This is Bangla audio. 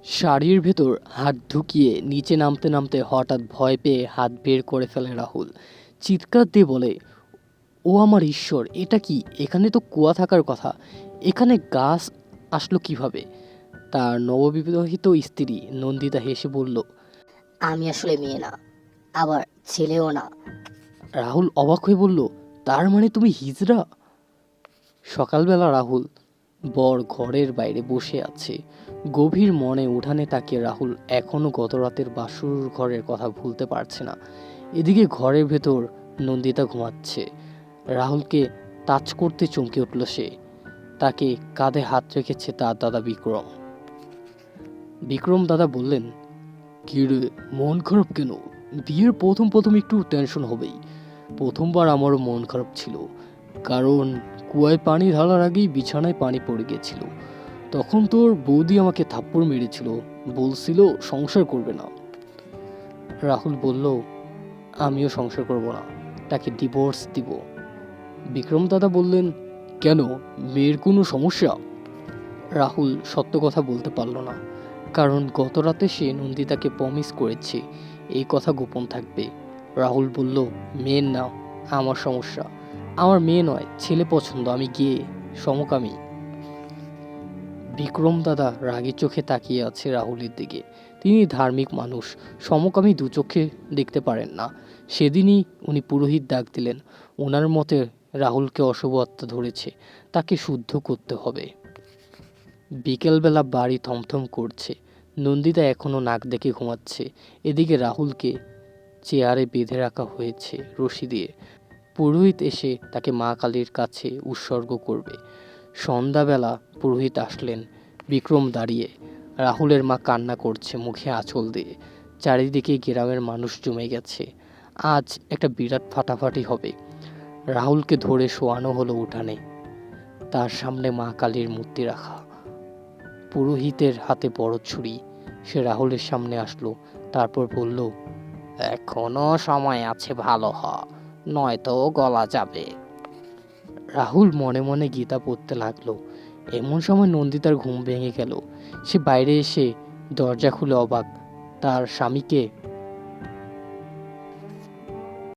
শাড়ির ভেতর হাত ঢুকিয়ে নিচে নামতে নামতে হঠাৎ ভয় পেয়ে হাত বের করে ফেলে রাহুল। চিৎকার দিয়ে বলে, ও আমার ঈশ্বর, এটা কি? এখানে তো কুয়া থাকার কথা, এখানে গাছ আসলো কিভাবে? তার নববিবাহিত স্ত্রী নন্দিতা হেসে বলল। আমি আসলে মেয়ে না, আবার ছেলেও না। রাহুল অবাক হয়ে বলল, তার মানে তুমি হিজড়া? সকালবেলা রাহুল বর ঘরের বাইরে বসে আছে। গভীর মনে উঠানে তাকিয়ে রাহুল এখনও গত রাতের বাসুর ঘরের কথা ভুলতে পারছে না। এদিকে ঘরের ভেতর নন্দিতা ঘুমাচ্ছে। রাহুলকে টাচ করতে চমকে উঠল সে। তাকে কাঁধে হাত রেখেছে তার দাদা বিক্রম। বিক্রম দাদা বললেন, কি রে, মন খারাপ কেন? বিয়ের প্রথম প্রথম একটু টেনশন হবেই। প্রথমবার আমারও মন খারাপ ছিল, কারণ কুয়ায় পানি ঢালার আগেই বিছানায় পানি পড়ে গেছিল। তখন তোর বৌদি আমাকে থাপ্পড় মেরেছিল, বলছিল সংসার করবে না। রাহুল বলল, আমিও সংসার করব না, তাকে ডিভোর্স দিব। বিক্রম দাদা বললেন, কেন, মেয়ের কোনো সমস্যা? রাহুল সত্য কথা বলতে পারল না, কারণ গত রাতে সে নন্দিতাকে প্রমিস করেছে এই কথা গোপন থাকবে। রাহুল বলল, মেয়ের না, আমার সমস্যা। আমার মেয়ে নয়, ছেলে পছন্দ, আমি গিয়ে সমকামী। বিক্রম দাদা রাগী চোখে তাকিয়ে আছে রাহুলের দিকে। তিনি ধার্মিক মানুষ, সমকামী দু চোখে দেখতে পারেন না। সেদিনই উনি পুরোহিত ডাক দিলেন। ওনার মতে রাহুলকে অশুভ আত্মা ধরেছে, তাকে শুদ্ধ করতে হবে। বিকেলবেলা বাড়ি থমথম করছে। নন্দিতা এখনও নাক ডেকে ঘুমাচ্ছে। এদিকে রাহুলকে চেয়ারে বেঁধে রাখা হয়েছে রশি দিয়ে। পুরোহিত এসে তাকে মা কালীর কাছে উৎসর্গ করবে। সন্ধ্যাবেলা পুরোহিত আসলেন। বিক্রম দাঁড়িয়ে। রাহুলের মা কান্না করছে মুখে আঁচল দিয়ে। চারিদিকে গ্রামের মানুষ জমে গেছে। আজ একটা বিরাট ফাটাফাটি হবে। রাহুলকে ধরে শোয়ানো হলো উঠানে। তার সামনে মা কালীর মূর্তি রাখা। পুরোহিতের হাতে বড় ছুরি। সে রাহুলের সামনে আসলো, তারপর বলল, এখনো সময় আছে, ভালো হ, নয়তো গলা যাবে। রাহুল মনে মনে গীতা পড়তে লাগলো। এমন সময় নন্দিতার ঘুম ভেঙে গেল। সে বাইরে এসে দরজা খুলে অবাক, তার স্বামীকে